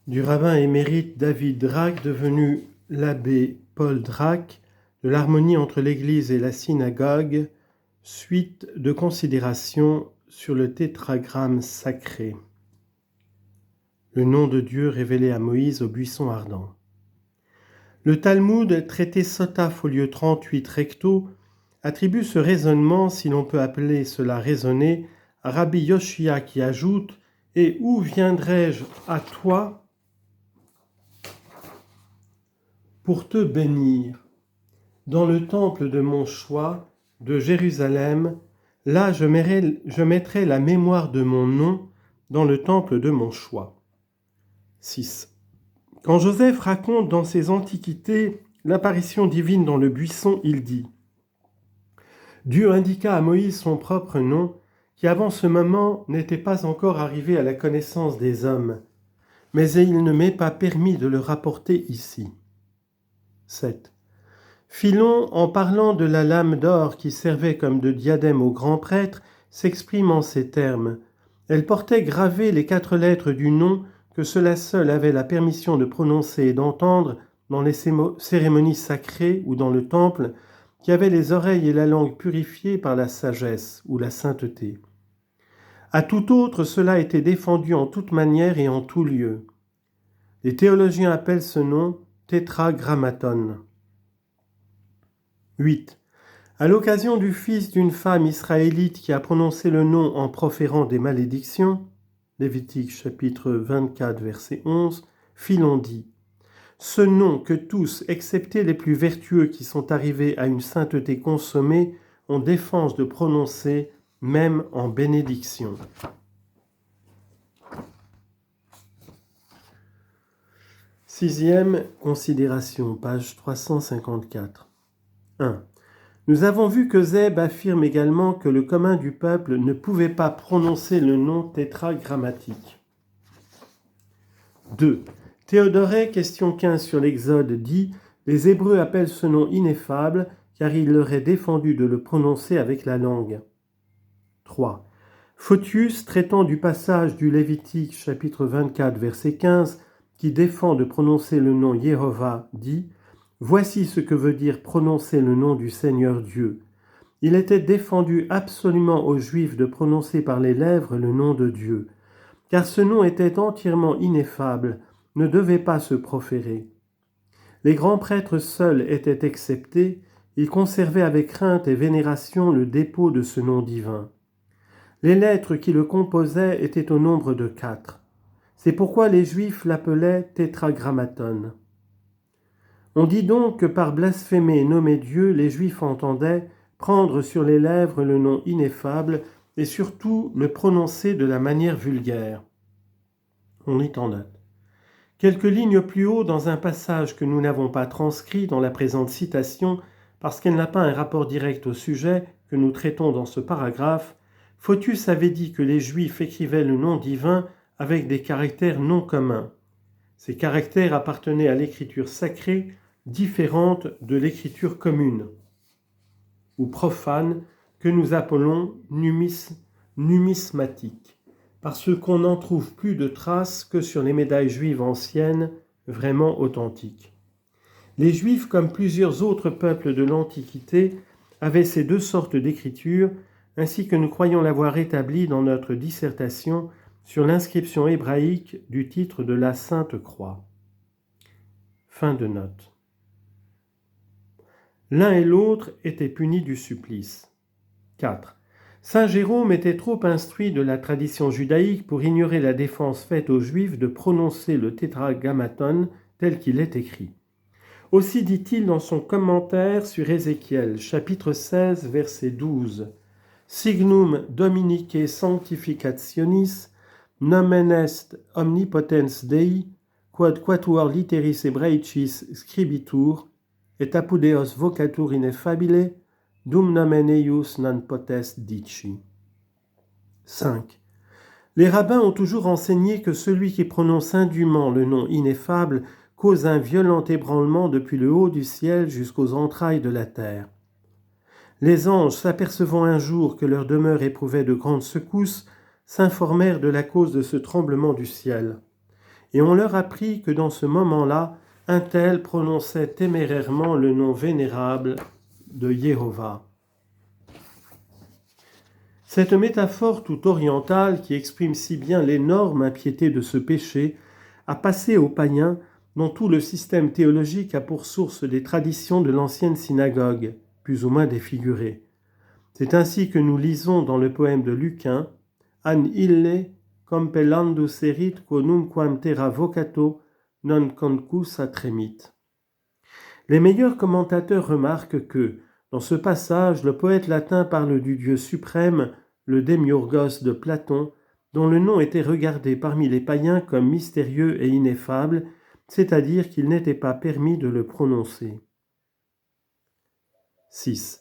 du rabbin émérite David Drach, devenu l'abbé Paul Drach, de l'harmonie entre l'Église et la synagogue, suite de considérations sur le tétragramme sacré. Le nom de Dieu révélé à Moïse au buisson ardent. Le Talmud, traité Sota folio 38 recto, attribue ce raisonnement, si l'on peut appeler cela raisonner, à Rabbi Yoshia qui ajoute « Et où viendrai-je à toi pour te bénir ? Dans le temple de mon choix, de Jérusalem, là je mettrai la mémoire de mon nom dans le temple de mon choix. » 6. Quand Joseph raconte dans ses Antiquités l'apparition divine dans le buisson, il dit « Dieu indiqua à Moïse son propre nom, qui avant ce moment n'était pas encore arrivé à la connaissance des hommes, mais il ne m'est pas permis de le rapporter ici. » 7. Philon, en parlant de la lame d'or qui servait comme de diadème au grand prêtre, s'exprime en ces termes. Elle portait gravées les 4 lettres du nom que cela seul avait la permission de prononcer et d'entendre dans les cérémonies sacrées ou dans le temple, qui avait les oreilles et la langue purifiées par la sagesse ou la sainteté. À tout autre, cela était défendu en toute manière et en tout lieu. Les théologiens appellent ce nom tétragrammaton. 8. À l'occasion du fils d'une femme israélite qui a prononcé le nom en proférant des malédictions, Lévitique chapitre 24 verset 11, Philon dit « Ce nom que tous, excepté les plus vertueux qui sont arrivés à une sainteté consommée, ont défense de prononcer même en bénédiction. » 6e considération, page 354. 1. Nous avons vu que Zeb affirme également que le commun du peuple ne pouvait pas prononcer le nom tétragrammatique. 2. Théodoret, question 15 sur l'Exode, dit « Les Hébreux appellent ce nom ineffable, car il leur est défendu de le prononcer avec la langue. » 3. Photius, traitant du passage du Lévitique chapitre 24 verset 15, qui défend de prononcer le nom Jéhovah, dit « Voici ce que veut dire prononcer le nom du Seigneur Dieu. Il était défendu absolument aux Juifs de prononcer par les lèvres le nom de Dieu, car ce nom était entièrement ineffable, ne devait pas se proférer. Les grands prêtres seuls étaient exceptés, ils conservaient avec crainte et vénération le dépôt de ce nom divin. Les lettres qui le composaient étaient au nombre de 4. C'est pourquoi les Juifs l'appelaient tétragrammaton. On dit donc que par blasphémer et nommer Dieu, les Juifs entendaient prendre sur les lèvres le nom ineffable et surtout le prononcer de la manière vulgaire. On lit en note. Quelques lignes plus haut, dans un passage que nous n'avons pas transcrit dans la présente citation, parce qu'elle n'a pas un rapport direct au sujet que nous traitons dans ce paragraphe, Photius avait dit que les Juifs écrivaient le nom divin avec des caractères non communs. Ces caractères appartenaient à l'écriture sacrée, différente de l'écriture commune, ou profane, que nous appelons numismatique, parce qu'on n'en trouve plus de traces que sur les médailles juives anciennes, vraiment authentiques. Les Juifs, comme plusieurs autres peuples de l'Antiquité, avaient ces 2 sortes d'écriture, ainsi que nous croyons l'avoir établi dans notre dissertation sur l'inscription hébraïque du titre de la Sainte Croix. Fin de note. L'un et l'autre étaient punis du supplice. 4. Saint Jérôme était trop instruit de la tradition judaïque pour ignorer la défense faite aux Juifs de prononcer le tétragrammaton tel qu'il est écrit. Aussi dit-il dans son commentaire sur Ézéchiel, chapitre 16, verset 12, « Signum Dominicae sanctificationis, nomen est omnipotens Dei, quod quatuor litteris Hebraicis scribitur, et apudeos vocatur ineffabile, dum nomen eius non potest dici. » 5. Les rabbins ont toujours enseigné que celui qui prononce indûment le nom ineffable cause un violent ébranlement depuis le haut du ciel jusqu'aux entrailles de la terre. Les anges, s'apercevant un jour que leur demeure éprouvait de grandes secousses, s'informèrent de la cause de ce tremblement du ciel. et on leur apprit que dans ce moment-là, un tel prononçait témérairement le nom vénérable de Jéhovah. Cette métaphore tout orientale qui exprime si bien l'énorme impiété de ce péché a passé aux païens dont tout le système théologique a pour source des traditions de l'ancienne synagogue, plus ou moins défigurées. C'est ainsi que nous lisons dans le poème de Lucain « An ille compellandus erit quonumquam terra vocato non concus atremit ». Les meilleurs commentateurs remarquent que, dans ce passage, le poète latin parle du Dieu suprême, le démiurgos de Platon, dont le nom était regardé parmi les païens comme mystérieux et ineffable, c'est-à-dire qu'il n'était pas permis de le prononcer. 6.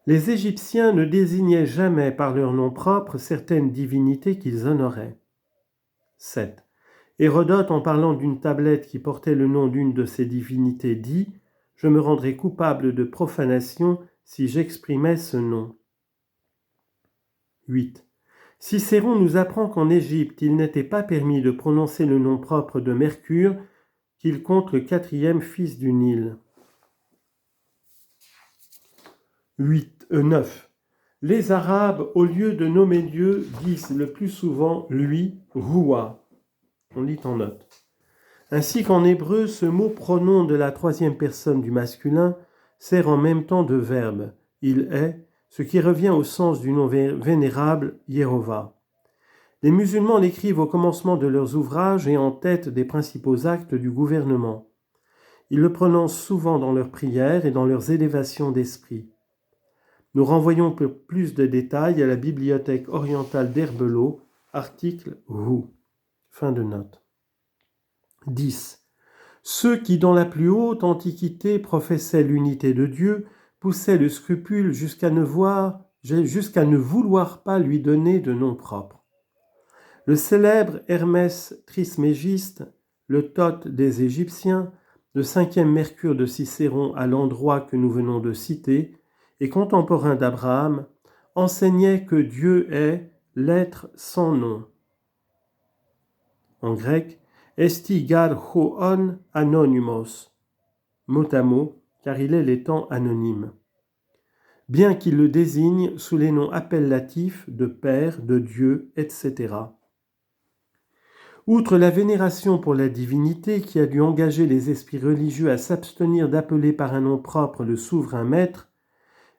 Les Égyptiens ne désignaient jamais par leur nom propre certaines divinités qu'ils honoraient. 7. Hérodote, en parlant d'une tablette qui portait le nom d'une de ces divinités, dit « Je me rendrais coupable de profanation si j'exprimais ce nom ». 8. Cicéron nous apprend qu'en Égypte, il n'était pas permis de prononcer le nom propre de Mercure, qu'il compte le 4e fils du Nil. 9. Les Arabes, au lieu de nommer Dieu, disent le plus souvent lui, Roua. On lit en note. Ainsi qu'en hébreu, ce mot pronom de la 3e personne du masculin sert en même temps de verbe. Il est, ce qui revient au sens du nom vénérable, Jéhovah. Les musulmans l'écrivent au commencement de leurs ouvrages et en tête des principaux actes du gouvernement. Ils le prononcent souvent dans leurs prières et dans leurs élévations d'esprit. Nous renvoyons pour plus de détails à la bibliothèque orientale d'Herbelot, article Hu. Fin de note. 10. Ceux qui, dans la plus haute antiquité, professaient l'unité de Dieu, poussaient le scrupule jusqu'à ne vouloir pas lui donner de nom propre. Le célèbre Hermès Trismégiste, le Thoth des Égyptiens, le 5e Mercure de Cicéron à l'endroit que nous venons de citer, et contemporain d'Abraham, enseignait que Dieu est l'être sans nom. En grec, esti gar hoon anonymos, mot à mot, car il est l'étant anonyme. Bien qu'il le désigne sous les noms appellatifs de Père, de Dieu, etc. Outre la vénération pour la divinité qui a dû engager les esprits religieux à s'abstenir d'appeler par un nom propre le souverain maître,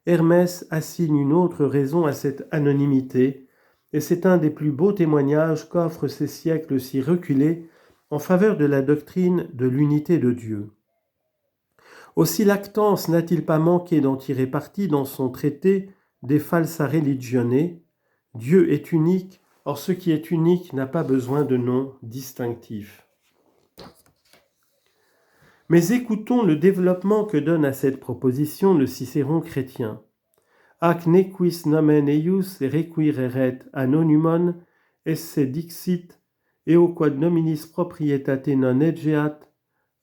Hermès assigne une autre raison à cette anonymité, et c'est un des plus beaux témoignages qu'offrent ces siècles si reculés en faveur de la doctrine de l'unité de Dieu. Aussi Lactance n'a-t-il pas manqué d'en tirer parti dans son traité De falsa religione, Dieu est unique, or ce qui est unique n'a pas besoin de nom distinctif. Mais écoutons le développement que donne à cette proposition le Cicéron chrétien. Ac nequis nomen eius requireret anonymon esse dixit eo quod nominis proprietate non egeat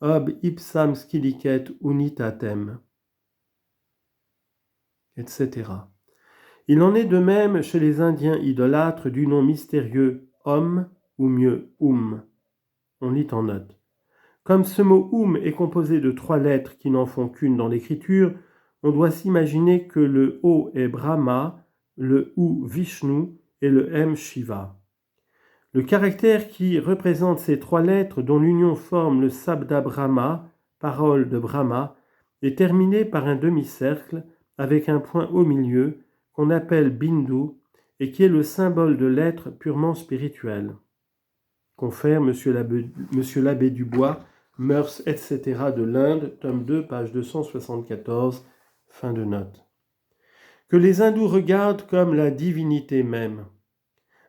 ob ipsam scilicet unitatem, etc. Il en est de même chez les Indiens idolâtres du nom mystérieux homme ou mieux On lit en note. Comme ce mot est composé de 3 lettres qui n'en font qu'une dans l'écriture, on doit s'imaginer que le O est Brahma, le U Vishnu et le M Shiva. Le caractère qui représente ces 3 lettres dont l'union forme le Sabda Brahma, parole de Brahma, est terminé par un demi-cercle avec un point au milieu qu'on appelle Bindu et qui est le symbole de l'être purement spirituel. Confère Monsieur l'abbé Dubois, Mœurs, etc. de l'Inde, tome 2, page 274, fin de note. Que les hindous regardent comme la divinité même.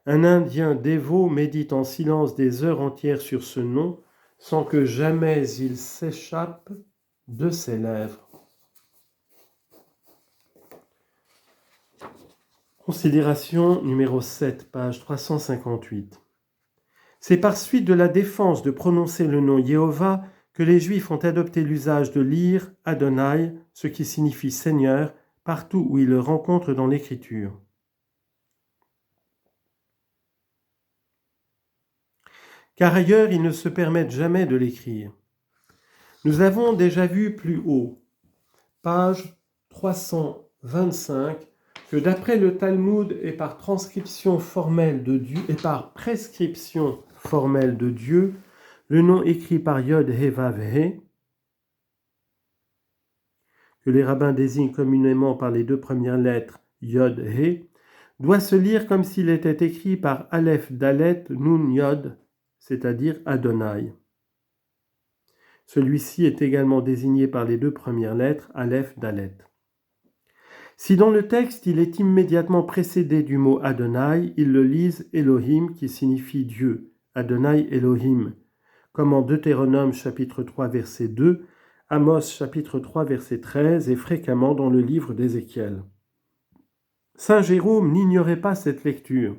Un Indien dévot médite en silence des heures entières sur ce nom, sans que jamais il s'échappe de ses lèvres. Considération numéro 7, page 358. C'est par suite de la défense de prononcer le nom Jéhovah que les Juifs ont adopté l'usage de lire Adonai, ce qui signifie Seigneur, partout où ils le rencontrent dans l'Écriture. car ailleurs ils ne se permettent jamais de l'écrire. Nous avons déjà vu plus haut, page 325, que d'après le Talmud et par prescription formelle de Dieu, le nom écrit par Yod He Vav He, que les rabbins désignent communément par les deux premières lettres Yod He, doit se lire comme s'il était écrit par Aleph Dalet Nun Yod, c'est-à-dire Adonai. Celui-ci est également désigné par les deux premières lettres Aleph Dalet. Si dans le texte il est immédiatement précédé du mot Adonai, ils le lisent Elohim qui signifie Dieu, Adonai Elohim, comme en Deutéronome chapitre 3 verset 2, Amos chapitre 3 verset 13 et fréquemment dans le livre d'Ézéchiel. Saint Jérôme n'ignorait pas cette lecture.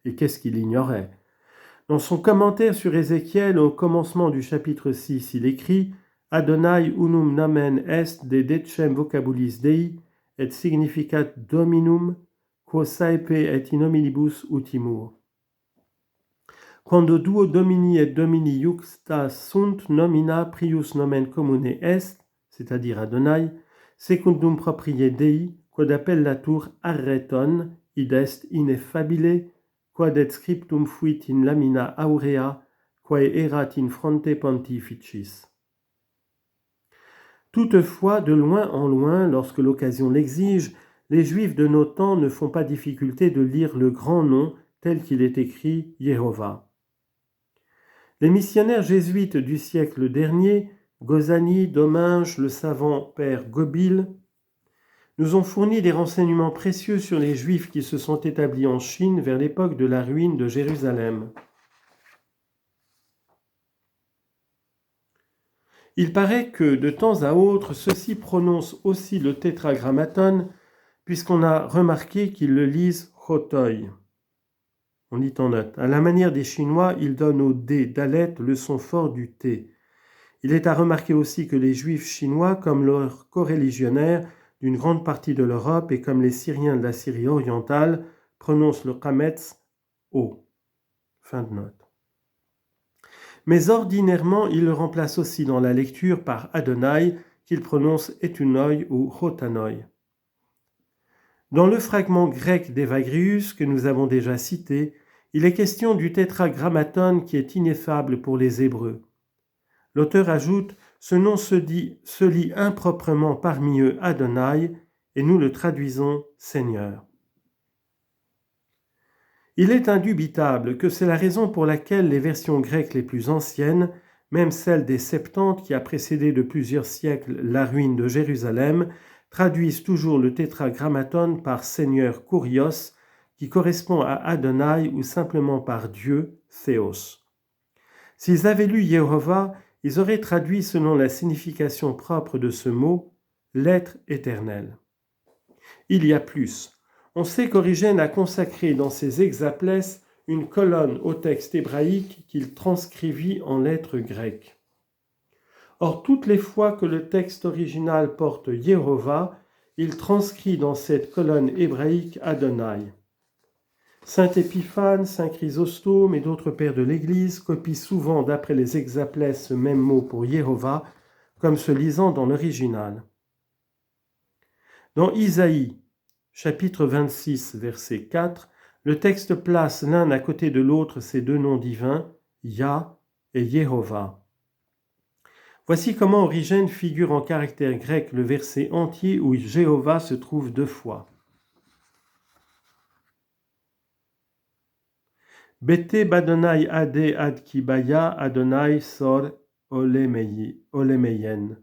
Et qu'est-ce qu'il ignorait ? Dans son commentaire sur Ézéchiel au commencement du chapitre 6, il écrit « Adonai unum namen est de decem vocabulis Dei, et significat dominum, quo saepe et in hominibus utimur. Quando duo domini et domini iuxta sunt nomina prius nomen commune est, c'est-à-dire Adonai, secundum proprie Dei, quod appellatur arreton, id est ineffabile, quod et scriptum fuit in lamina aurea, quae erat in fronte pontificis. Toutefois, de loin en loin, lorsque l'occasion l'exige, les Juifs de nos temps ne font pas difficulté de lire le grand nom tel qu'il est écrit Yehovah. Les missionnaires jésuites du siècle dernier, Gozani, Domingue, le savant père Gobil, nous ont fourni des renseignements précieux sur les Juifs qui se sont établis en Chine vers l'époque de la ruine de Jérusalem. Il paraît que, de temps à autre, ceux-ci prononcent aussi le tétragrammaton, puisqu'on a remarqué qu'ils le lisent Chotoy. On dit en note. À la manière des Chinois, ils donnent au D dalet le son fort du T. Il est à remarquer aussi que les Juifs chinois, comme leurs coreligionnaires d'une grande partie de l'Europe et comme les Syriens de la Syrie orientale, prononcent le Kametz O. Fin de note. Mais ordinairement, il le remplace aussi dans la lecture par Adonai, qu'il prononce Etunoi ou Chotanoi. Dans le fragment grec d'Evagrius que nous avons déjà cité, il est question du tétragrammaton qui est ineffable pour les Hébreux. L'auteur ajoute « Ce nom se lit improprement parmi eux Adonai, et nous le traduisons Seigneur ». Il est indubitable que c'est la raison pour laquelle les versions grecques les plus anciennes, même celles des Septante qui a précédé de plusieurs siècles la ruine de Jérusalem, traduisent toujours le tétragrammaton par Seigneur Kurios, qui correspond à Adonai ou simplement par Dieu, Théos. S'ils avaient lu Yehovah, ils auraient traduit selon la signification propre de ce mot, l'être éternel. Il y a plus. On sait qu'Origène a consacré dans ses hexaplès une colonne au texte hébraïque qu'il transcrivit en lettres grecques. Or, toutes les fois que le texte original porte Yehovah, il transcrit dans cette colonne hébraïque Adonai. Saint Épiphane, Saint Chrysostome et d'autres pères de l'Église copient souvent d'après les hexaplès ce même mot pour Yehovah, comme se lisant dans l'original. Dans Isaïe, chapitre 26, verset 4, le texte place l'un à côté de l'autre ces deux noms divins, Yah et Yehovah. Voici comment Origène figure en caractère grec le verset entier où Jéhovah se trouve deux fois. Bete badonai ade ad kibaya Adonai sor olemeyen.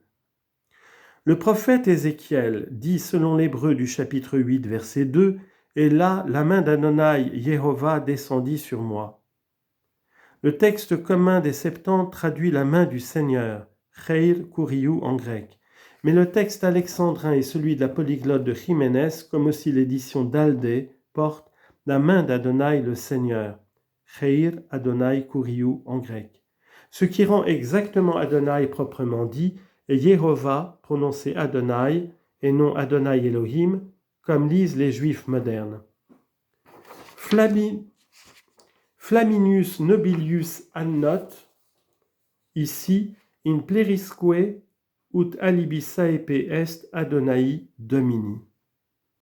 Le prophète Ézéchiel dit selon l'hébreu du chapitre 8 verset 2 « Et là, la main d'Adonai Yehovah descendit sur moi ». Le texte commun des Septante traduit la main du Seigneur, Cheir Kuriou en grec. Mais le texte alexandrin et celui de la polyglotte de Jiménez, comme aussi l'édition d'Aldé, portent la main d'Adonai le Seigneur, Cheir Adonai Kuriou en grec. Ce qui rend exactement Adonai proprement dit et Yehovah prononcé Adonai et non Adonai Elohim, comme lisent les Juifs modernes. Flaminius nobilius annot, ici, in plerisque ut alibi saepe est Adonai Domini.